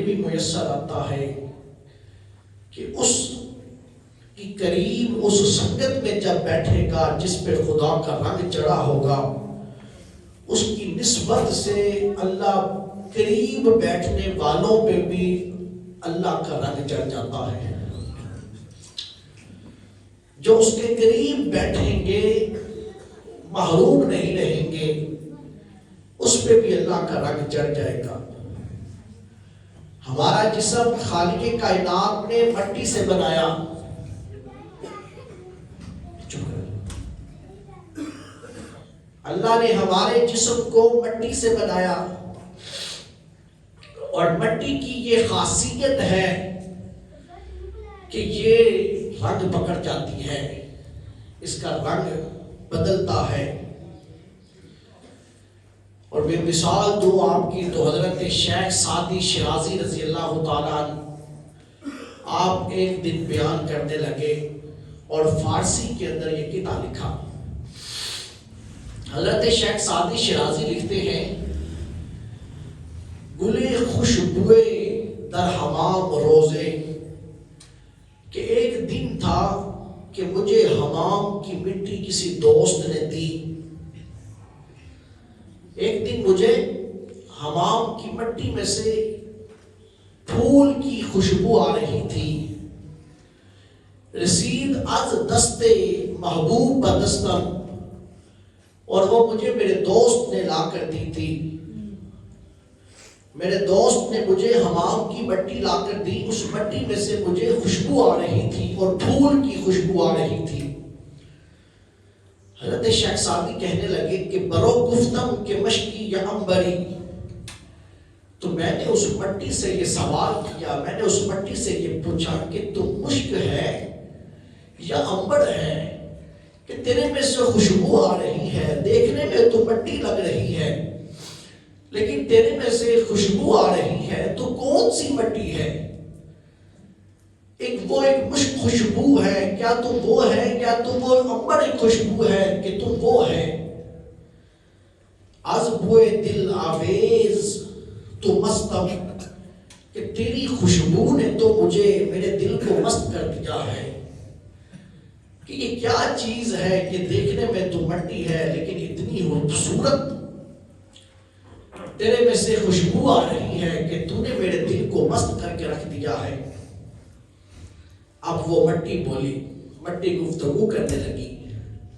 بھی میسر آتا ہے کہ اس کی قریب اس سنگت میں جب بیٹھے گا جس پہ خدا کا رنگ چڑھا ہوگا، اس کی نسبت سے اللہ قریب بیٹھنے والوں پہ بھی اللہ کا رنگ چڑھ جاتا ہے۔ جو اس کے قریب بیٹھیں گے محروم نہیں رہیں گے، اس پہ بھی اللہ کا رنگ چڑھ جائے گا۔ ہمارا جسم خالق کائنات نے مٹی سے بنایا، اللہ نے ہمارے جسم کو مٹی سے بنایا، اور مٹی کی یہ خاصیت ہے کہ یہ رنگ پکڑ جاتی ہے، اس کا رنگ بدلتا ہے۔ اور میں مثال دوں آپ کی تو حضرت شیخ سعدی شیرازی رضی اللہ تعالیٰ عنہ، آپ ایک دن بیان کرنے لگے اور فارسی کے اندر یہ کتاب لکھا۔ حضرت شیخ سعدی شیرازی لکھتے ہیں، گلے خوشبوئے در حمام روزے، کہ ایک دن تھا کہ مجھے حمام کی مٹی کسی دوست نے دی۔ ایک دن مجھے حمام کی مٹی میں سے پھول کی خوشبو آ رہی تھی، رسید از دست محبوب بدستم، اور وہ مجھے میرے دوست نے لا کر دی تھی۔ میرے دوست نے مجھے حمام کی مٹی لا کر دی، اس مٹی میں سے مجھے خوشبو آ رہی تھی اور پھول کی خوشبو آ رہی تھی۔ حضرت شیخ سعدی کہنے لگے کہ برو گفتم کہ مشکی یا امبری، تو میں نے اس مٹی سے یہ سوال کیا، میں نے اس مٹی سے یہ پوچھا کہ تم مشک ہے یا امبر ہے، کہ تیرے میں سے خوشبو آ رہی ہے، دیکھنے میں تو مٹی لگ رہی ہے لیکن تیرے میں سے خوشبو آ رہی ہے، تو کون سی مٹی ہے؟ ایک مشک خوشبو ہے، کیا تم وہ ہے؟ کیا تم وہ امبر خوشبو ہے کہ تم وہ ہے؟ از بوئے دل آویز تو مستم، کہ تیری خوشبو نے تو مجھے میرے دل کو مست کر دیا ہے، کہ یہ کیا چیز ہے کہ دیکھنے میں تو مٹی ہے لیکن اتنی خوبصورت تیرے میں سے خوشبو آ رہی ہے کہ تو نے میرے دل کو مست کر کے رکھ دیا ہے۔ اب وہ مٹی بولی، مٹی گفتگو کرنے لگی،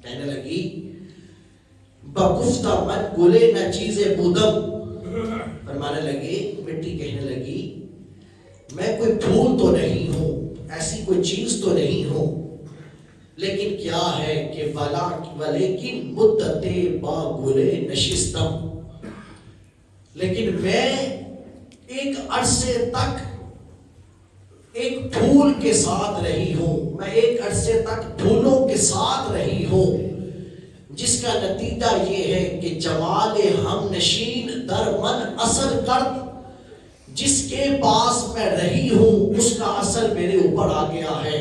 کہنے لگی بگفتہ من گلے نہ چیزیں بودم، فرمانے لگی، مٹی کہنے لگی میں کوئی پھول تو نہیں ہوں، ایسی کوئی چیز تو نہیں ہوں، لیکن کیا ہے کہ ولیکن مدت با گلے نشستم، لیکن میں ایک عرصے تک ایک پھول کے ساتھ رہی ہوں، میں ایک عرصے تک پھولوں کے ساتھ رہی ہوں، جس کا نتیجہ یہ ہے کہ جمال ہم نشین در من اثر کرد، جس کے پاس میں رہی ہوں اس کا اثر میرے اوپر آ گیا ہے۔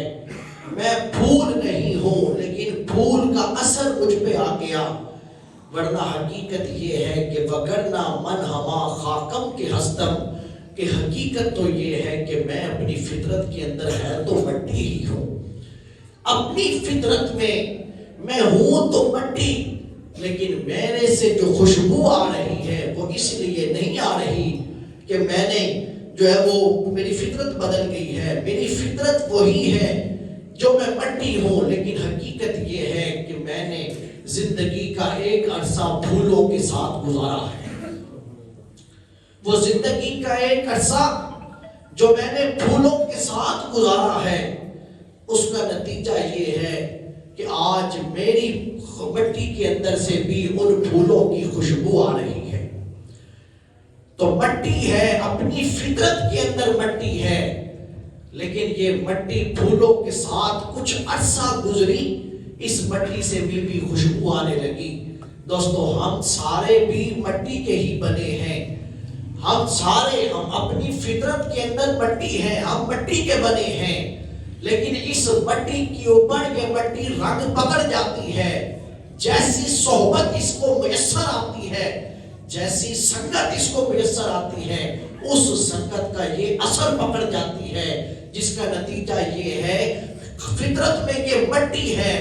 میں پھول نہیں ہوں لیکن پھول کا اثر مجھ پہ آ گیا، ورنہ حقیقت یہ ہے کہ وگرنہ من ہما خاکم کے ہستم، کہ حقیقت تو یہ ہے کہ میں اپنی فطرت کے اندر ہے تو مٹی ہی ہوں، اپنی فطرت میں ہوں تو مٹی، لیکن میرے سے جو خوشبو آ رہی ہے وہ اس لیے نہیں آ رہی کہ میں نے جو ہے وہ میری فطرت بدل گئی ہے، میری فطرت وہی ہے جو میں مٹی ہوں، لیکن حقیقت یہ ہے کہ میں نے زندگی کا ایک عرصہ پھولوں کے ساتھ گزارا ہے۔ وہ زندگی کا ایک عرصہ جو میں نے پھولوں کے ساتھ گزارا ہے، اس کا نتیجہ یہ ہے کہ آج میری مٹی کے اندر سے بھی ان پھولوں کی خوشبو آ رہی ہے۔ تو مٹی ہے، اپنی فطرت کے اندر مٹی ہے، لیکن یہ مٹی پھولوں کے ساتھ کچھ عرصہ گزری، اس مٹی سے بھی خوشبو آنے لگی۔ دوستو، ہم سارے بھی مٹی کے ہی بنے ہیں، ہم اپنی فطرت کے اندر مٹی ہیں، ہم مٹی کے بنے ہیں، لیکن اس مٹی کے اوپر یہ مٹی رنگ پکڑ جاتی ہے، جیسی صحبت اس کو میسر آتی ہے، جیسی سنگت اس کو میسر آتی ہے، اس سنگت کا یہ اثر پکڑ جاتی ہے، جس کا نتیجہ یہ ہے فطرت میں یہ مٹی ہے،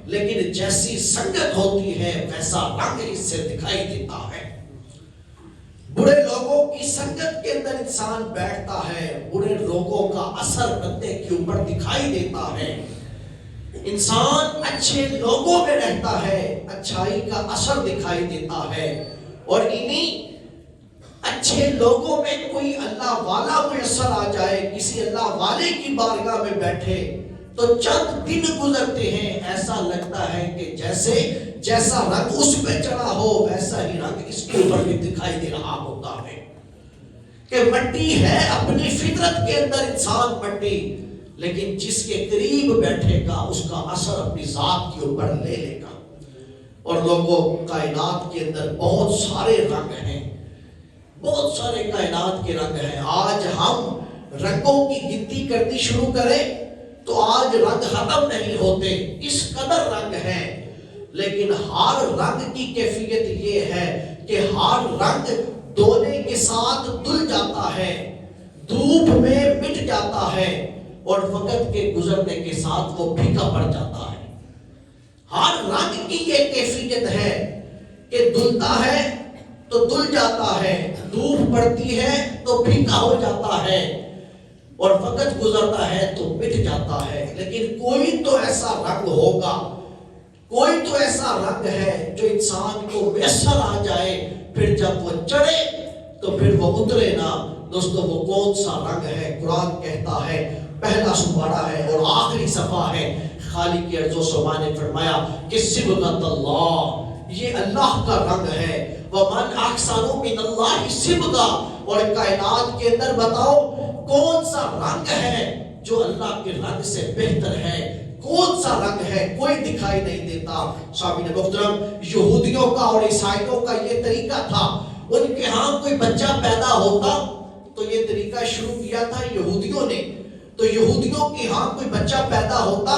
لیکن جیسی سنگت ہوتی ہے ویسا رنگ اس سے دکھائی دیتا ہے۔ برے لوگوں کی سنگت کے اندر انسان بیٹھتا ہے، برے لوگوں کا اثر بندے کے اوپر دکھائی دیتا ہے۔ انسان اچھے لوگوں میں رہتا ہے، اچھائی کا اثر دکھائی دیتا ہے، اور انہی اچھے لوگوں میں کوئی اللہ والا میسر آ جائے، کسی اللہ والے کی بارگاہ میں بیٹھے تو چند دن گزرتے ہیں، ایسا لگتا ہے کہ جیسا رنگ اس پہ چڑھا ہو ویسا ہی رنگ اس کے اوپر بھی دکھائی دے رہا ہوتا ہے، کہ مٹی ہے اپنی فطرت کے اندر انسان مٹی، لیکن جس کے قریب بیٹھے گا اس کا اثر اپنی ذات کے اوپر لے لے گا۔ اور لوگوں کائنات کے اندر بہت سارے رنگ ہیں، بہت سارے کائنات کے رنگ ہیں۔ آج ہم رنگوں کی گنتی کرنی شروع کریں تو آج رنگ ختم نہیں ہوتے، اس قدر رنگ ہیں، لیکن ہر رنگ کی کیفیت یہ ہے کہ ہر رنگ دھونے کے ساتھ دھل جاتا ہے، دھوپ میں مٹ جاتا ہے، اور وقت کے گزرنے کے ساتھ وہ پھیکا پڑ جاتا ہے۔ ہر رنگ کی یہ کیفیت ہے کہ دھلتا ہے تو دھل جاتا ہے، دھوپ پڑتی ہے تو پھیکا ہو جاتا ہے، اور وقت گزرتا ہے تو مٹ جاتا ہے۔ لیکن کوئی تو ایسا رنگ ہوگا، کوئی تو ایسا رنگ ہے جو انسان کو میسر آ جائے، پھر جب وہ چڑھے تو پھر وہ اترے نہ۔ دوستو وہ کون سا رنگ ہے؟ قرآن کہتا ہے، پہلا سپارہ ہے اور آخری صفحہ ہے، خالق ارض و سما نے فرمایا کہ صبغۃ اللہ، یہ اللہ کا رنگ ہے، وَمَنْ أَحْسَنُ مِنَ اللَّهِ صِبْغًا، اور کائنات کے اندر بتاؤ کون سا رنگ ہے جو اللہ کے رنگ سے بہتر ہے؟ کون سا رنگ ہے؟ کوئی دکھائی نہیں دیتا۔ سامعین محترم، یہودیوں کا اور عیسائیوں کا یہ طریقہ تھا، ان کے ہاں کوئی بچہ پیدا ہوتا تو یہ طریقہ شروع کیا تھا یہودیوں نے، تو یہودیوں کے ہاں کوئی بچہ پیدا ہوتا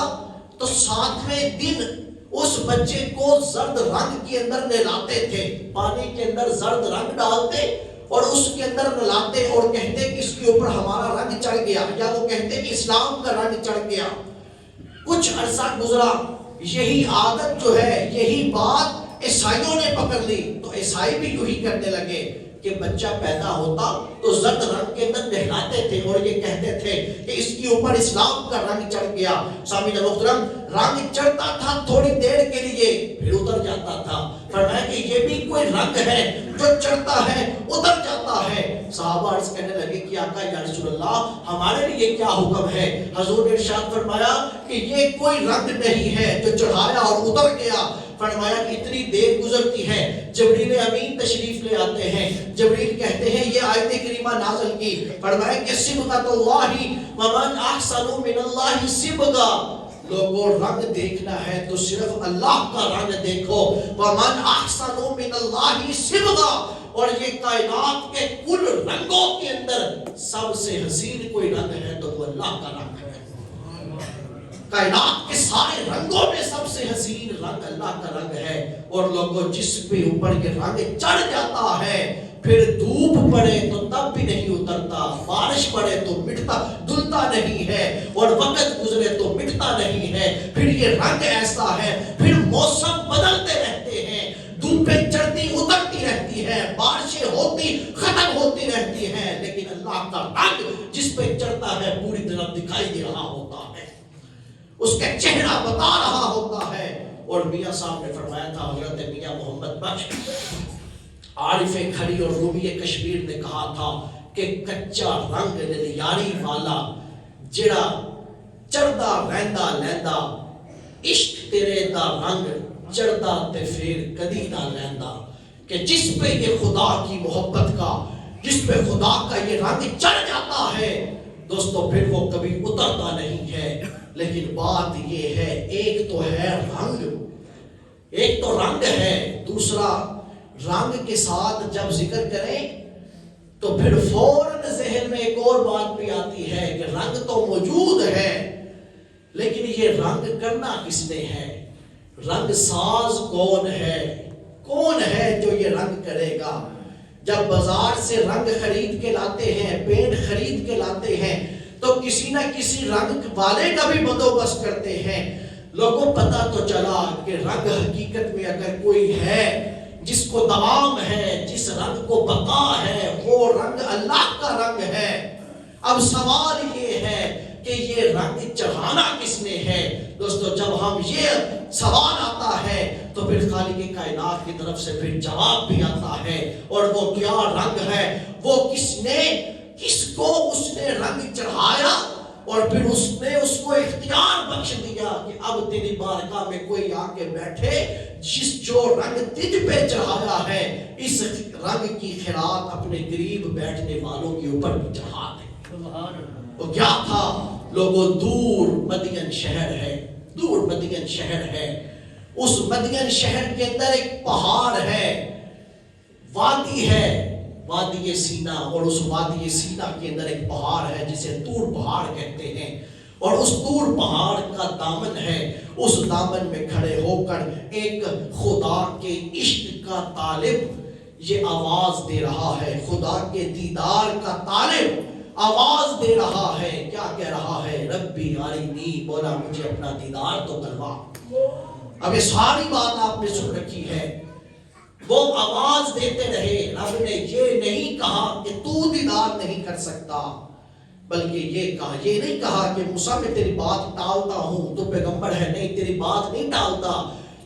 تو 7ویں دن اس بچے کو زرد رنگ کے اندر نہلاتے تھے، پانی کے اندر زرد رنگ ڈالتے اور اس کے اندر نہلاتے اور کہتے کہ اس کے اوپر ہمارا رنگ چڑھ گیا، یا وہ کہتے کہ اسلام کا رنگ چڑھ گیا۔ کچھ عرصہ گزرا، یہی عادت جو ہے، یہی بات عیسائیوں نے پکڑ لی، تو عیسائی بھی یوں ہی کرنے لگے کہ بچہ پیدا ہوتا تو زرد رنگ کے اندر نہلاتے تھے اور یہ کہتے تھے کہ اس کے اوپر اسلام کا رنگ چڑھ گیا۔ سامعین محترم، رنگ چڑھتا تھا تھوڑی دیر کے لیے پھر اتر جاتا تھا۔ فرمایا کہ یہ بھی کوئی رنگ ہے جو چڑھتا ہے اتر جاتا ہے۔ صحابہ عرض کرنے لگے کہ آقا یا رسول اللہ ہمارے لیے کیا حکم ہے؟ حضور نے ارشاد فرمایا کہ یہ کوئی رنگ نہیں ہے جو چڑھایا اور اتر گیا۔ فرمایا کہ اتنی دیر گزرتی ہے، جبریل امین تشریف لے آتے ہیں، جبریل کہتے ہیں یہ آیت کریمہ نازل کی، فرمایا کہ صبغۃ اللہ ومن احسن من اللہ صبغا، لوگوں رنگ دیکھنا ہے تو صرف اللہ کا رنگ دیکھو، ومن احسن من اللہ صبغا، اور یہ کائنات کے کل رنگوں کے اندر سب سے حسین کوئی رنگ ہے تو وہ اللہ کا رنگ ہے۔ کائنات کے سارے رنگوں میں سب سے حسین رنگ اللہ کا رنگ ہے، اور لوگوں جس پہ اوپر یہ رنگ چڑھ جاتا ہے پھر دھوپ پڑے تو تب بھی نہیں اترتا، بارش پڑے تو مٹتا دھلتا نہیں ہے، اور وقت گزرے تو مٹتا نہیں ہے۔ پھر یہ رنگ ایسا ہے، پھر موسم بدلتے رہتے ہیں، دھوپیں چڑھتی اترتی رہتی ہیں، بارشیں ہوتی ختم ہوتی رہتی ہیں، لیکن اللہ کا رنگ جس پہ چڑھتا ہے پوری طرح دکھائی دے رہا ہوتا ہے، اس کا چہرہ بتا رہا ہوتا ہے۔ اور میاں صاحب نے فرمایا تھا، حضرت میاں محمد بخش عارف کھڑی اور رومی کشمیر نے کہا تھا کہ کچا رنگ نیاری والا جڑا چڑھدا رہندا لیندا، عشق تیرے دا رنگ چڑھدا تے پھر کدی نہ لیندا، کہ جس پہ یہ خدا کی محبت کا، جس پہ خدا کا یہ رنگ چڑھ جاتا ہے دوستو پھر وہ کبھی اترتا نہیں ہے۔ لیکن بات یہ ہے، ایک تو ہے رنگ، ایک تو رنگ ہے، دوسرا رنگ کے ساتھ جب ذکر کریں تو پھر فوراً ذہن میں ایک اور بات بھی آتی ہے کہ رنگ تو موجود ہے، لیکن یہ رنگ کرنا کس نے ہے؟ رنگ ساز کون ہے؟ کون ہے جو یہ رنگ کرے گا؟ جب بازار سے رنگ خرید کے لاتے ہیں، پینٹ خرید کے لاتے ہیں، تو کسی نہ کسی رنگ والے کا بھی بندوبست کرتے ہیں۔ لوگوں پتہ تو چلا کہ رنگ حقیقت میں اگر کوئی ہے جس کو دوام ہے، جس رنگ کو بقا ہے، وہ رنگ اللہ کا رنگ ہے۔ اب سوال یہ ہے کہ یہ رنگ چڑھانا کس نے ہے؟ دوستو جب ہم یہ سوال آتا ہے تو پھر خالق کائنات کی طرف سے پھر جواب بھی آتا ہے، اور وہ کیا رنگ ہے، وہ کس کو اس نے رنگ چڑھایا، اور پھر اس نے اس کو اختیار بخش دیا کہ اب تیری بارگاہ میں کوئی آ کے بیٹھے، جو رنگ تجھ پہ چڑھایا ہے اس رنگ کی خیرات اپنے قریب بیٹھنے والوں کے اوپر بھی چڑھا دے۔ وہ کیا تھا؟ لوگوں دور مدین شہر ہے، دور مدین شہر ہے، اس مدین شہر کے اندر ایک پہاڑ ہے، وادی ہے، وادی سینا، اور اس وادی سینا کے اندر ایک پہاڑ ہے جسے طور پہاڑ کہتے ہیں، اور اس طور پہاڑ کا دامن ہے۔ اس دامن میں کھڑے ہو کر ایک خدا کے عشق کا طالب یہ آواز دے رہا ہے، خدا کے دیدار کا طالب آواز دے رہا ہے، کیا کہہ رہا ہے؟ ربی آرینی، مولا مجھے اپنا دیدار تو کروا۔ اب یہ ساری بات آپ نے سن رکھی ہے، وہ آواز دیتے رہے۔ رب نے یہ نہیں کہا کہ تو دیدار نہیں کر سکتا، بلکہ یہ کہا، یہ نہیں کہا کہ موسیٰ میں تیری بات ٹالتا ہوں، تو پیغمبر ہے، نہیں تیری بات نہیں ٹالتا،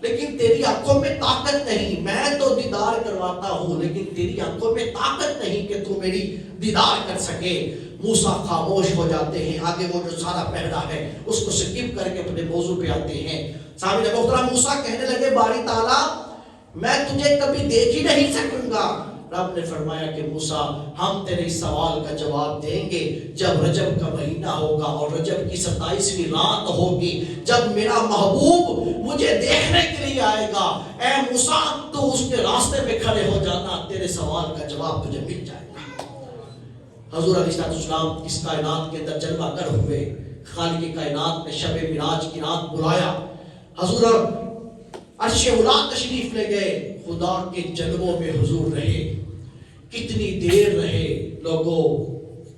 لیکن تیری آنکھوں میں طاقت نہیں، میں تو دیدار کرواتا ہوں لیکن تیری آنکھوں میں طاقت نہیں کہ تو میری دیدار کر سکے۔ موسیٰ خاموش ہو جاتے ہیں، آگے وہ جو سارا پہرا ہے اس کو سکپ کر کے اپنے موضوع پہ آتے ہیں۔ سامنے محترم موسیٰ کہنے لگے باری تعالیٰ میں تجھے کبھی دیکھ ہی نہیں سکوں گا۔ رب نے فرمایا کہ موسیٰ ہم تیرے اس سوال کا جواب دیں گے جب رجب کا مہینہ ہوگا اور رجب کی 27ویں رات ہوگی، جب میرا محبوب مجھے دیکھنے کے لیے آئے گا۔ اے موسیٰ تو اس کے راستے میں کھڑے ہو جانا، تیرے سوال کا جواب تجھے مل جائے گا۔ حضور علیہ السلام اس کائنات کے اندر جلوہ گر ہوئے، خالق کائنات نے شب معراج کی رات بلایا، حضور عرش اولا تشریف لے گئے، خدا کے جلووں میں حضور رہے۔ کتنی دیر رہے لوگوں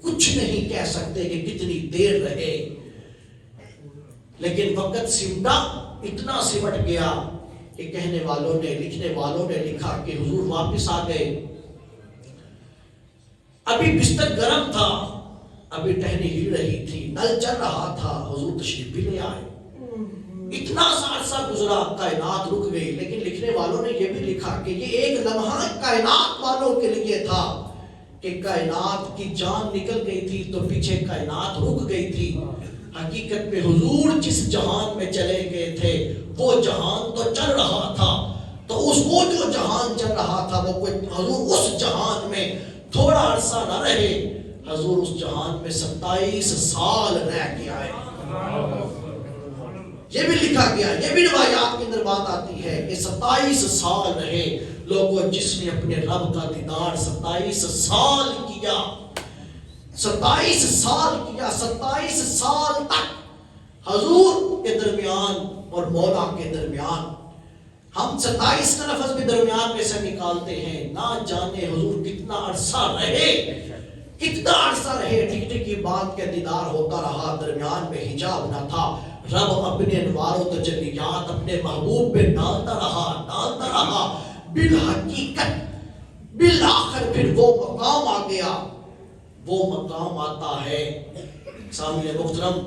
کچھ نہیں کہہ سکتے کہ کتنی دیر رہے، لیکن وقت سمٹا، اتنا سمٹ گیا کہ کہنے والوں نے، لکھنے والوں نے لکھا کہ حضور واپس آ گئے۔ ابھی بستر گرم تھا، ابھی ٹہنی ہل رہی تھی، نل چل رہا تھا، حضور تشریف بھی لے آئے۔ اتنا سا عرصہ گزرا، کائنات رک گئی، لیکن لکھنے والوں نے یہ بھی لکھا کہ یہ ایک لمحہ کائنات والوں کے لیے تھا کہ کائنات کی جان نکل گئی تھی تو پیچھے کائنات رک گئی تھی۔ حقیقت میں حضور جس جہان میں چلے گئے تھے وہ جہان تو چل رہا تھا، تو وہ جو جہان چل رہا تھا وہ کوئی حضور اس جہان میں تھوڑا عرصہ نہ رہے، حضور اس جہان میں 27 سال رہ کے آئے۔ یہ بھی لکھا گیا، یہ بھی روایات کے اندر بات آتی ہے کہ 27 سال رہے لوگوں، جس نے اپنے رب کا دیدار 27 سال کیا، 27 سال کیا، 27 سال تک حضور کے درمیان اور مولا کے درمیان۔ ہم 27 کا لفظ بھی درمیان میں سے نکالتے ہیں، نہ جانے حضور کتنا عرصہ رہے، کتنا عرصہ رہے۔ ٹھیک ٹھیک کی بات کا دیدار ہوتا رہا، درمیان میں حجاب نہ تھا، رب اپنے انوار و تجلیات اپنے محبوب پہ ڈالتا رہا، بالحقیقت بالآخر پھر وہ مقام آ گیا۔ وہ مقام آتا ہے، سامعین محترم،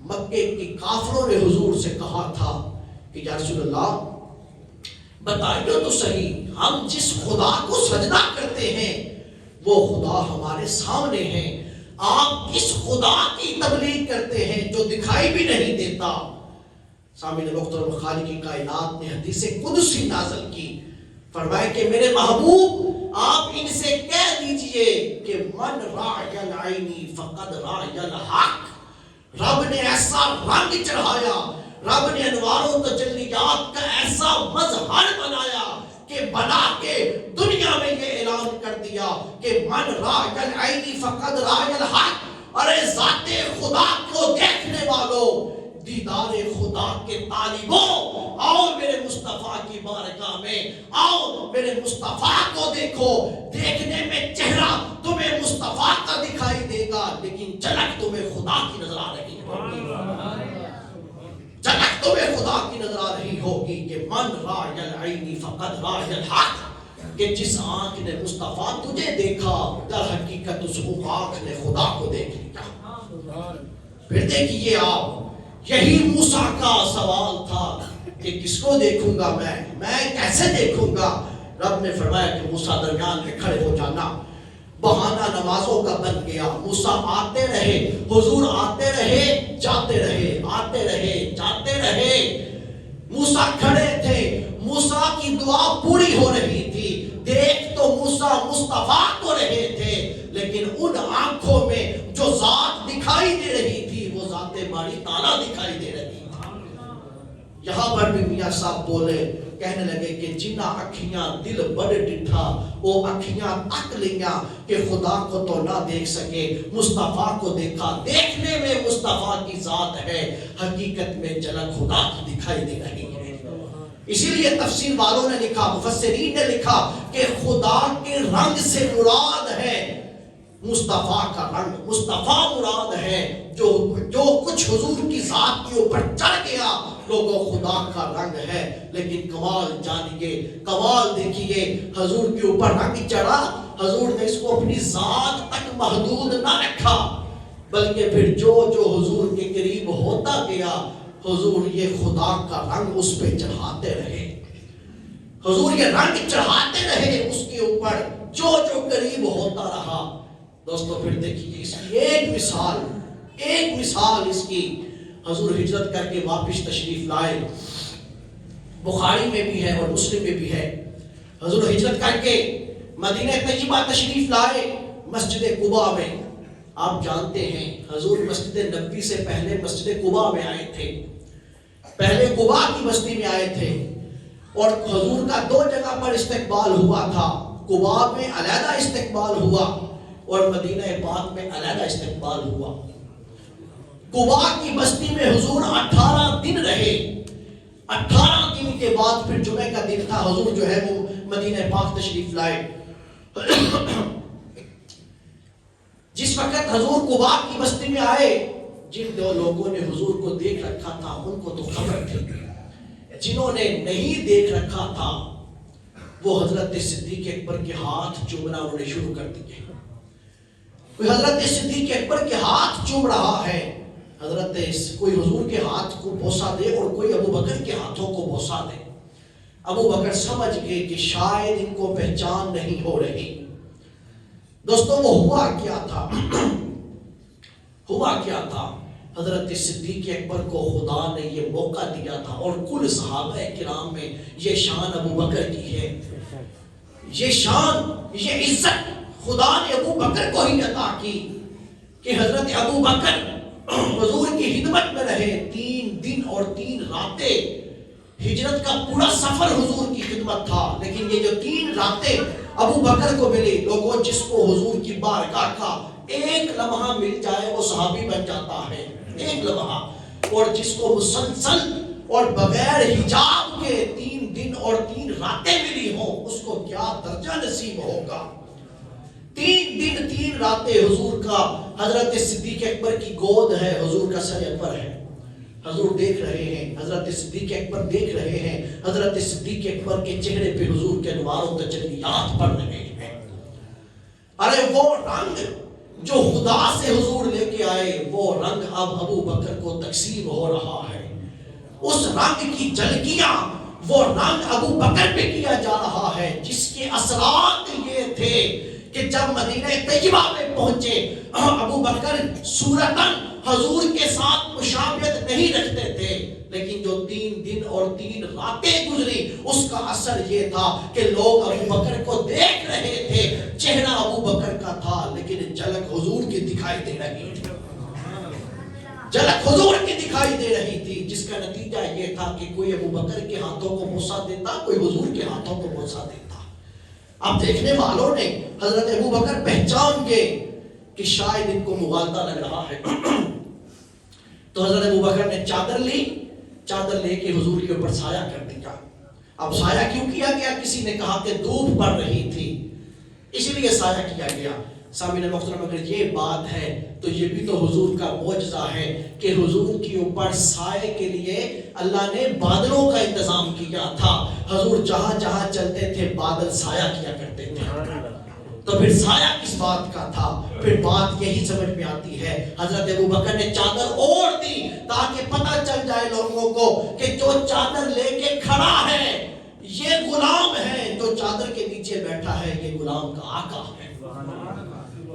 مکے کی کافروں نے حضور سے کہا تھا کہ یا رسول اللہ بتائیے تو صحیح، ہم جس خدا کو سجدہ کرتے ہیں وہ خدا ہمارے سامنے ہے، آپ کس خدا کی تبلیغ کرتے ہیں جو دکھائی بھی نہیں دیتا؟ سامعین محترم، خالق کائنات نے حدیث قدسی نازل کی، فرمایا کہ میرے محبوب آپ ان سے کہہ دیجئے کہ من رأی العینی فقد رأی الحق۔ رب نے ایسا رنگ چڑھایا، رب نے انوار و تجلیات کا ایسا مظہر بنایا کہ بنا کے دنیا میں یہ اعلان کر دیا کہ من رأی العینی فقد رأی الحق۔ ارے ذات خدا کو دیکھنے والوں، دیدار خدا کے طالبوں، آؤ میرے مصطفیٰ کی بارگاہ میں، آؤ میرے مصطفیٰ کو دیکھو. دیکھنے میں چہرہ تمہیں مصطفیٰ کا دکھائی دے گا لیکن جھلک تمہیں خدا کی نظر آ رہی ہوگی. جھلک تمہیں خدا کی نظر آ رہی ہوگی کہ من رأی العین فقد رأی الحق، کہ جس آنکھ نے مصطفیٰ تجھے دیکھا در حقیقت اس آنکھ نے خدا کو دیکھ لیا. پھر دیکھیے آپ، یہی موسیٰ کا سوال تھا کہ کس کو دیکھوں گا میں کیسے دیکھوں گا. رب نے فرمایا کہ موسیٰ درمیان میں کھڑے ہو جانا. بہانہ نمازوں کا بن گیا. موسیٰ آتے رہے، حضور آتے رہے جاتے رہے، آتے رہے جاتے رہے. موسیٰ کھڑے تھے، موسیٰ کی دعا پوری ہو رہی تھی. دیکھ تو موسیٰ مصطفیٰ کو رہے تھے لیکن ان آنکھوں میں جو ذات دکھائی دے رہی تھی وہ ذات باری تعالیٰ دکھائی دے رہی تھی. یہاں پر بھی میاں صاحب بولے، کہنے لگے کہ جنہ اکھیاں دل بڑ ڈٹھا وہ اکھیاں تک لیاں کہ خدا کو تو نہ دیکھ سکے، مصطفیٰ کو دیکھا. دیکھنے میں مصطفیٰ کی ذات ہے، حقیقت میں جھلک خدا کی دکھائی دے رہی ہے. اسی لیے تفسیر والوں نے لکھا، مفسرین نے لکھا کہ خدا کے رنگ سے مراد ہے مصطفیٰ کا رنگ. مصطفیٰ مراد ہے جو کچھ حضور کی ذات کے اوپر چڑھ گیا لوگوں خدا کا رنگ ہے. لیکن کمال جانیے، کمال دیکھیے، حضور کے اوپر رنگ چڑھا، حضور نے اس کو اپنی ذات تک محدود نہ رکھا بلکہ پھر جو حضور کے قریب ہوتا گیا حضور یہ خدا کا رنگ اس پہ چڑھاتے رہے. حضور یہ رنگ چڑھاتے رہے اس کے اوپر جو قریب ہوتا رہا. دوستو پھر دیکھیے اس کی ایک مثال اس کی. حضور ہجرت کر کے واپس تشریف لائے، بخاری میں بھی ہے اور مسلم میں بھی ہے. حضور ہجرت کر کے مدینہ طیبہ تشریف لائے، مسجد قباء میں. آپ جانتے ہیں حضور مسجد نبوی سے پہلے مسجد قباء میں آئے تھے. پہلے قباء کی بستی میں آئے تھے اور حضور کا 2 جگہ پر استقبال ہوا تھا. قباء میں علیحدہ استقبال ہوا اور مدینہ پاک میں علیحدہ استقبال ہوا. قباء کی بستی میں حضور 18 دن رہے. 18 دن کے بعد پھر جمعہ کا دن تھا، حضور جو ہے وہ مدینہ پاک تشریف لائے. جس وقت حضور قباء کی بستی میں آئے، جن 2 لوگوں نے حضور کو دیکھ رکھا تھا ان کو تو خبر تھی. جنہوں نے نہیں دیکھ رکھا تھا وہ حضرت صدیق اکبر کے ہاتھ چومنا انہوں نے شروع کر دیے. کوئی حضرت صدیق اکبر کے ہاتھ چوم رہا ہے، کوئی حضور کے ہاتھ کو بوسہ دے اور کوئی ابو بکر کے ہاتھوں کو بوسہ دے. ابو بکر سمجھ گئے کہ شاید ان کو پہچان نہیں ہو رہی. دوستو وہ ہوا کیا تھا؟ حضرت صدیق اکبر کو خدا نے یہ موقع دیا تھا اور کل صحابہ کرام میں یہ شان ابو بکر کی ہے. یہ شان، یہ عزت خدا نے ابو بکر کو ہی عطا کی کہ حضرت ابو بکر حضور کی خدمت میں رہے. 3 دن اور 3 راتیں ہجرت کا پورا سفر حضور کی خدمت تھا، لیکن یہ جو 3 راتیں ابو بکر کو ملی. لوگوں جس کو حضور کی بارگاہ کا ایک لمحہ مل جائے وہ صحابی بن جاتا ہے، ایک لمحہ. اور جس کو مسلسل اور بغیر حجاب کے 3 دن اور 3 راتیں ملی ہوں اس کو کیا درجہ نصیب ہوگا. 3 دن 3 راتیں حضور کا، حضرت صدیق اکبر کی گود ہے، حضور کا سر انور ہے. حضور دیکھ رہے ہیں، حضرت صدیق اکبر دیکھ رہے ہیں. حضرت صدیق اکبر کے چہرے پہ حضور کے انوار و تجلیات پڑ رہے ہیں. ارے وہ رنگ جو خدا سے حضور لے کے آئے وہ رنگ اب ابو بکر کو تقسیم ہو رہا ہے. اس رنگ کی جھلکیاں وہ رنگ ابو بکر پہ کیا جا رہا ہے، جس کے اثرات یہ تھے کہ جب مدینہ طیبہ میں پہنچے ابو بکر صورتاً حضور کے ساتھ مشابہت نہیں رکھتے تھے، لیکن جو 3 دن اور 3 راتیں گزری اس کا اثر یہ تھا کہ لوگ ابو بکر کو دیکھ رہے تھے. چہرہ ابو بکر کا تھا لیکن جھلک حضور کی دکھائی دے رہی تھی. جھلک حضور کی دکھائی دے رہی تھی، جس کا نتیجہ یہ تھا کہ کوئی ابو بکر کے ہاتھوں کو بوسہ دیتا، کوئی حضور کے ہاتھوں کو بوسہ دیتا. اب دیکھنے والوں نے حضرت ابو بکر پہچان گئے کہ شاید ان کو مغالطہ لگ رہا ہے. تو حضرت ابو بکر نے چادر لی، چادر لے کے حضور کے اوپر سایہ کر دیا. اب سایہ کیوں کیا گیا؟ کسی نے کہا کہ دھوپ پڑ رہی تھی اس لیے سایہ کیا گیا. سامعین محترم اگر یہ بات ہے تو یہ بھی تو حضور کا معجزہ ہے کہ حضور کے اوپر سائے کے لیے اللہ نے بادلوں کا انتظام کیا تھا. حضور جہاں جہاں چلتے تھے بادل سایہ کیا کرتے تھے. تو پھر سایہ کس بات کا تھا؟ پھر بات یہی سمجھ میں آتی ہے حضرت ابوبکر نے چادر اوڑھ دی تاکہ پتہ چل جائے لوگوں کو کہ جو چادر لے کے کھڑا ہے یہ غلام ہے، جو چادر کے نیچے بیٹھا ہے یہ غلام کا آقا ہے،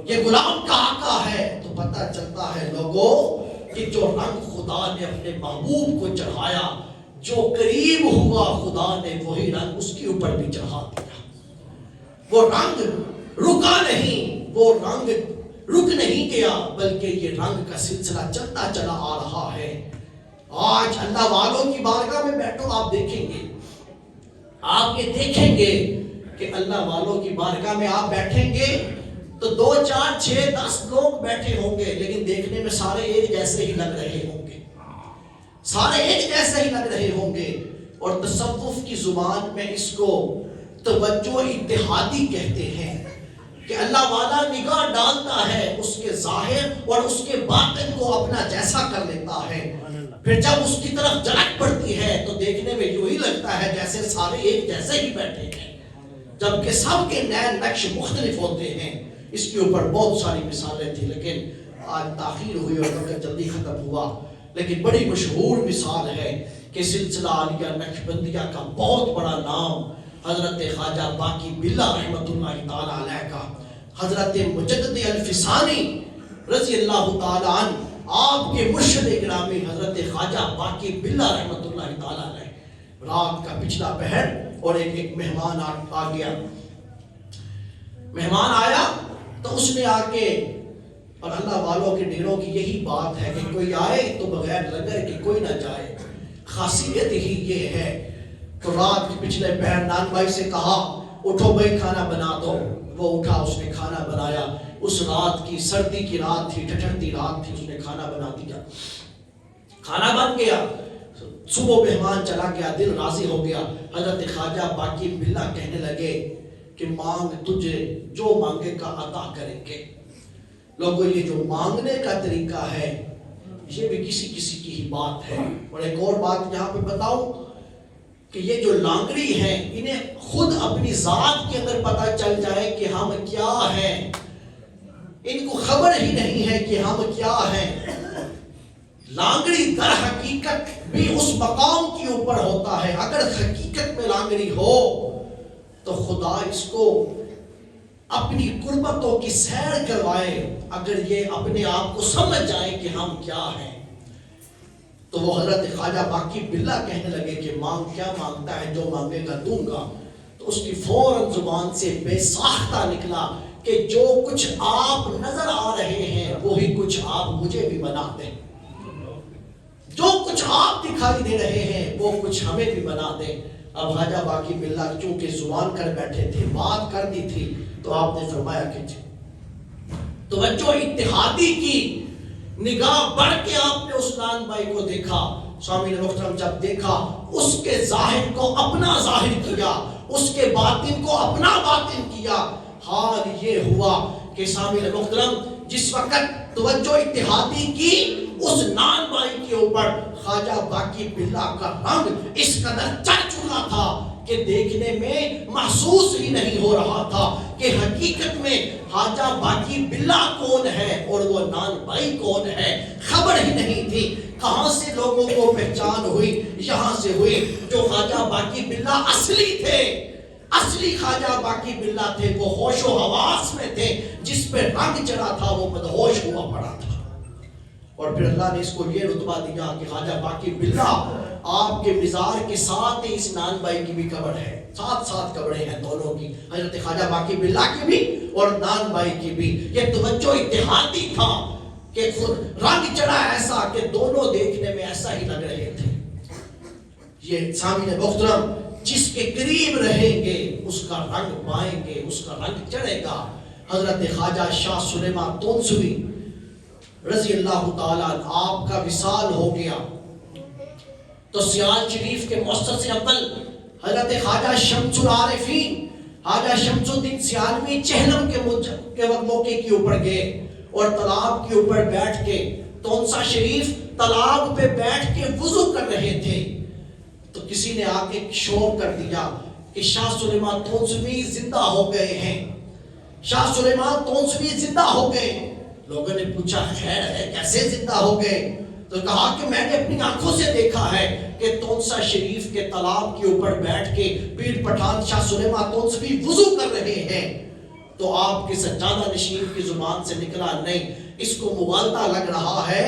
یہ غلام کا آقا ہے. تو پتہ چلتا ہے لوگوں کہ جو رنگ خدا نے اپنے محبوب کو چڑھایا، جو قریب ہوا خدا نے وہی رنگ اس کے اوپر بھی چڑھا دیا. وہ رنگ رکا نہیں، وہ رنگ رک نہیں گیا، بلکہ یہ رنگ کا سلسلہ چلتا چلا آ رہا ہے. آج اللہ والوں کی بارگاہ میں بیٹھو، آپ دیکھیں گے، آپ یہ دیکھیں گے کہ اللہ والوں کی بارگاہ میں آپ بیٹھیں گے تو 2 4 6 10 لوگ بیٹھے ہوں گے، لیکن دیکھنے میں سارے ایک جیسے ہی لگ رہے ہوں گے، سارے ایک جیسے ہی لگ رہے ہوں گے. اور تصوف کی زبان میں اس کو توجہ اتحادی کہتے ہیں کہ اللہ والا نگاہ ڈالتا ہے، اس کے ظاہر اور اس کے باطن کو اپنا جیسا کر لیتا ہے. پھر جب اس کی طرف جھلک پڑتی ہے تو دیکھنے میں یوں ہی لگتا ہے جیسے سارے ایک جیسے ہی بیٹھے ہیں، جبکہ سب کے نئے نقش مختلف ہوتے ہیں. اس کے اوپر بہت ساری مثالیں تھیں لیکن آج تاخیر ہوئی اور وقت جلدی ختم ہوا. لیکن بڑی مشہور مثال ہے کہ سلسلہ عالیہ نقشبندیہ کا بہت بڑا نام حضرت خواجہ باقی باللہ رحمۃ اللہ تعالیٰ علیہ کا، حضرت مجدد الفسانی رضی اللہ تعالیٰ عنہ، آپ کے مرشد گرامی حضرت خواجہ باقی باللہ رحمۃ اللہ تعالیٰ علیہ. رات کا پچھلا پہر اور ایک مہمان آ گیا. مہمان آیا تو اس نے آ کے، اور اللہ والوں کے ڈیروں کی یہی بات ہے کہ کوئی آئے تو بغیر لنگر کے کوئی نہ جائے، خاصیت ہی یہ ہے. تو رات کے پچھلے پہر نان بھائی سے کہا اٹھو بھائی کھانا بنا دو. وہ اٹھا، اس نے کھانا بنایا. اس رات کی سردی کی رات تھی، ٹھنڈی رات تھی، اس نے کھانا بنا دیا، کھانا بن گیا. صبح مہمان چلا گیا، دل راضی ہو گیا. حضرت خواجہ باقی باللہ کہنے لگے کہ مانگ، تجھے جو مانگے کا عطا کریں گے. لوگوں یہ جو مانگنے کا طریقہ ہے یہ بھی کسی کسی کی ہی بات ہے. اور ایک اور بات یہاں پہ بتاؤں کہ یہ جو لانگڑی ہیں انہیں خود اپنی ذات کے اندر پتہ چل جائے کہ ہم کیا ہیں، ان کو خبر ہی نہیں ہے کہ ہم کیا ہیں. لانگڑی در حقیقت بھی اس مقام کے اوپر ہوتا ہے. اگر حقیقت میں لانگڑی ہو تو خدا اس کو اپنی قربتوں کی سیر کروائے. اگر یہ اپنے آپ کو سمجھ جائے کہ ہم کیا ہیں تو وہ حضرت خواجہ باقی باللہ کہنے لگے کہ مانگ، کیا مانگتا ہے، جو مانگے گا دوں گا. تو اس کی فوراً زبان سے بے ساختہ نکلا کہ جو کچھ آپ نظر آ رہے ہیں وہی کچھ آپ مجھے بھی بنا دیں، جو کچھ آپ دکھائی دے رہے ہیں وہ کچھ ہمیں بھی بنا دیں. اب خواجہ باقی باللہ چونکہ زبان کر بیٹھے تھے، بات کر دی تھی، تو آپ نے فرمایا کہ توجہ اتحادی کی نگاہ بڑھ کے آپ نے اس نان بھائی کو دیکھا. سامعین محترم جب دیکھا، اس کے ظاہر کو اپنا ظاہر کیا، اس کے باطن کو اپنا باطن کیا. حال یہ ہوا کہ سامعین محترم جس وقت توجہ اتحادی کی اس نان بھائی کے اوپر خواجہ باقی باللہ کا رنگ اس قدر چڑھ چکا تھا کہ دیکھنے میں محسوس ہی نہیں ہو رہا تھا کہ حقیقت میں خواجہ باقی باللہ کون ہے اور وہ نان بھائی کون ہے. خبر ہی نہیں تھی. کہاں سے لوگوں کو پہچان ہوئی؟ یہاں سے ہوئی. جو خواجہ باقی باللہ اصلی تھے، اصلی خواجہ باقی باللہ تھے، وہ ہوش و حواس میں تھے. جس پہ رنگ چڑھا تھا وہ مدہوش ہوا پڑا تھا. اور پھر اللہ نے اس کو یہ رتبہ دیا کہ خواجہ باقی باللہ آپ کے مزار کے ساتھ اس نان بھائی کی بھی قبر ہے. 7 قبریں ہیں دونوں کی، حضرت خواجہ باقی باللہ کی بھی اور نان بھائی کی بھی. یہ توجہ اتحادی تھا کہ خود رنگ چڑھا ایسا کہ دونوں دیکھنے میں ایسا ہی لگ رہے تھے. یہ سامنے محترم جس کے قریب رہیں گے اس کا رنگ پائیں گے، اس کا رنگ چڑھے گا. حضرت خواجہ شاہ سلیمان توسوی رضی اللہ تعالیٰ آپ کا وصال ہو گیا. تو سیال شریف کے مؤسس اول حضرت خواجہ شمس العارفین خواجہ شمس الدین سیالوی چہلم کے وقت موقع کے اوپر گئے اور تالاب کے اوپر بیٹھ کے تونسا شریف تالاب پہ بیٹھ کے وضو کر رہے تھے تو کسی نے آ کے شور کر دیا کہ شاہ سلیمان تونسوی زندہ ہو گئے ہیں، شاہ سلیمان تونسوی زندہ ہو گئے۔ لوگوں نے پوچھا خیر ہے کیسے زندہ ہو گئے؟ تو کہا کہ میں نے اپنی آنکھوں سے دیکھا ہے کہ تونسا شریف کے تالاب کے اوپر بیٹھ کے پیر پٹھان شاہ سلیمان تونسوی وضو کر رہے ہیں۔ تو آپ کے سجادہ نشین کی زبان سے نکلا نہیں، اس کو مغالطہ لگ رہا ہے،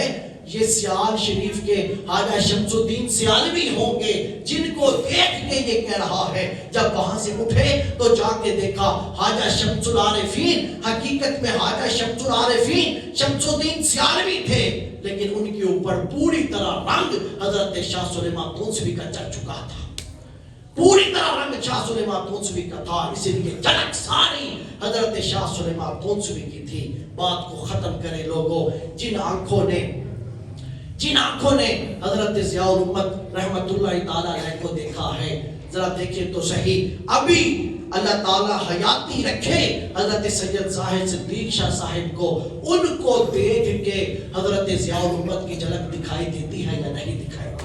یہ سیال شریف کے خواجہ شمس الدین سیالوی ہوں گے جن کو دیکھ کے یہ کہہ رہا ہے۔ جب وہاں سے اٹھے تو جا کے دیکھا خواجہ شمس العارفین، حقیقت میں خواجہ شمس العارفین شمس الدین سیالوی تھے، لیکن ان کے اوپر پوری طرح رنگ حضرت شاہ سلیمان تونسوی کا چڑھ چکا تھا، پوری طرح رنگ شاہ سلیمان تونسوی کا تھا، اسی لیے جھلک ساری حضرت شاہ سلیمان تونسوی کی تھی۔ بات کو ختم کرے لوگوں، جن آنکھوں نے حضرت ضیاء الامت رحمت اللہ تعالیٰ علیہ کو دیکھا ہے، ذرا دیکھیں تو صحیح، ابھی اللہ تعالیٰ حیاتی رکھے حضرت سید زاہد صدیق شاہ صاحب کو، ان کو دیکھ کے حضرت ضیاء الامت کی جھلک دکھائی دیتی ہے یا نہیں دکھائی دیتی؟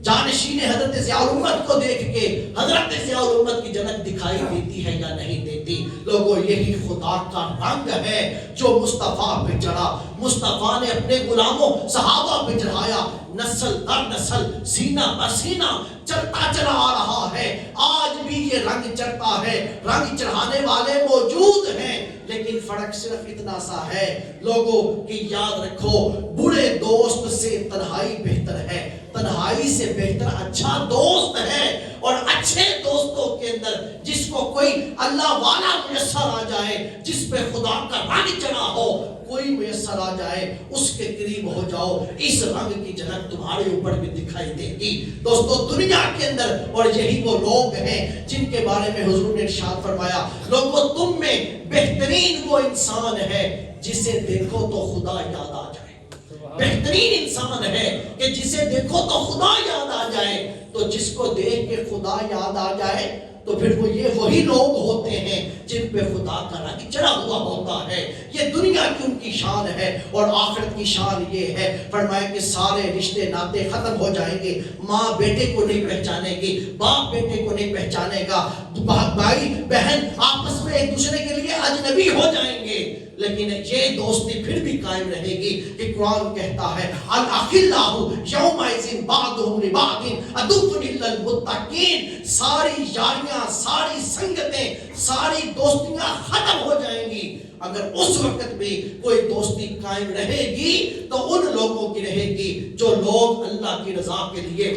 جانشین حضرت ضیاء الامت کو دیکھ کے حضرت ضیاء الامت کی جھلک دکھائی دیتی ہے یا نہیں دیتی؟ لوگوں یہی خدا کا رنگ ہے جو مصطفیٰ پہ چڑھا، مصطفیٰ نے اپنے غلاموں صحابہ پہ چڑھایا، نسل در نسل سینہ بر سینہ چلتا چلا آ رہا ہے، آج بھی یہ رنگ چڑھتا ہے، رنگ چڑھانے والے موجود ہیں، لیکن فرق صرف اتنا سا ہے لوگوں کی یاد رکھو، برے دوست سے تنہائی بہتر ہے، تنہائی سے بہتر اچھا دوست ہے، اور اچھے دوستوں کے اندر جس کو کوئی اللہ والا میسر آ جائے، جس پہ خدا کا رنگ چڑھا ہو، کوئی میسر آ جائے اس کے قریب ہو جاؤ، اس رنگ کی جھلک تمہارے اوپر بھی دکھائی دے گی۔ دوستو دنیا کے اندر، اور یہی وہ لوگ ہیں جن کے بارے میں حضور نے ارشاد فرمایا، لوگوں تم میں بہترین وہ انسان ہے جسے دیکھو تو خدا یاد آ جائے، بہترین انسان ہے کہ جسے دیکھو تو خدا یاد آ جائے۔ تو جس کو دیکھ کے خدا یاد آ جائے تو پھر وہ یہ وہی لوگ ہوتے ہیں جن پہ خدا کا رنگ چڑھا ہوا ہوتا ہے۔ یہ دنیا کی ان کی شان ہے، اور آخرت کی شان یہ ہے، فرمایا کہ سارے رشتے ناتے ختم ہو جائیں گے، ماں بیٹے کو نہیں پہچانے گی، باپ بیٹے کو نہیں پہچانے گا، بھائی بہن آپس میں ایک دوسرے کے لیے اجنبی ہو جائیں گے، لیکن یہ دوستی پھر بھی قائم رہے گی کہ قرآن کہتا ہے الاخلاء یومئذ بعضهم لبعض عدو الا المتقین، ساری یاریاں، ساری سنگتیں، ساری دوستیاں ختم ہو جائیں گی۔ اگر اس وقت بھی کوئی دوستی قائم رہے گی تو ان لوگوں کی رہے گی جو لوگ اللہ کی رضا کے لیے،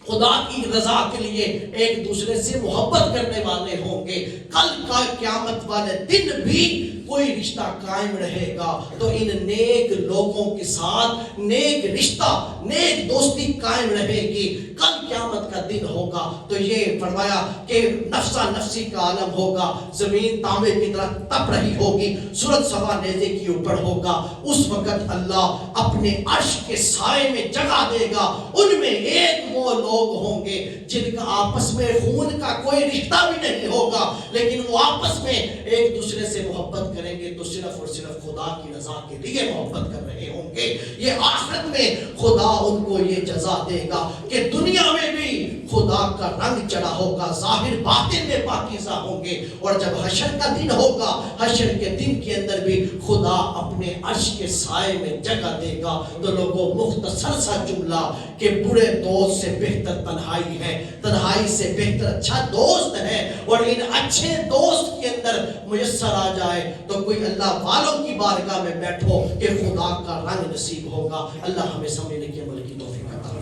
خدا کی رضا کے لیے ایک دوسرے سے محبت کرنے والے ہوں گے۔ کل کا قیامت والے دن بھی کوئی رشتہ قائم رہے گا تو ان نیک لوگوں کے ساتھ نیک رشتہ، نیک دوستی قائم رہے گی۔ کل قیامت کا دن ہوگا تو یہ فرمایا کہ نفسا نفسی کا عالم ہوگا، زمین تانبے کی طرح تپ رہی ہوگی، سورج سوا نیزے کے اوپر ہوگا، اس وقت اللہ اپنے عرش کے سائے میں جگہ دے گا، ان میں ایک وہ لوگ ہوں گے جن کا آپس میں خون کا کوئی رشتہ بھی نہیں ہوگا، لیکن وہ آپس میں ایک دوسرے سے محبت کریں گے تو صرف اور صرف خدا کی رضا کے لیے محبت کر رہے ہوں گے۔ یہ آخرت میں خدا ان کو یہ جزا دے گا کہ دنیا میں بھی خدا کا رنگ چڑھا ہوگا، ظاہر باطن میں پاکیزہ ہوں گے، اور جب حشر کا دن ہوگا، حشر کے دن کے اندر بھی خدا اپنے عرش کے سائے میں جگہ دے گا۔ تو لوگوں مختصر سا جملہ کہ برے دوست سے بہتر تنہائی ہے، تنہائی سے بہتر اچھا دوست ہے، اور ان اچھے دوست کے اندر میسر آ جائے تو کوئی اللہ والوں کی بارگاہ میں بیٹھو کہ خدا کا رنگ نصیب ہوگا۔ اللہ ہمیں سمجھنے کی عمل کی توفیق عطا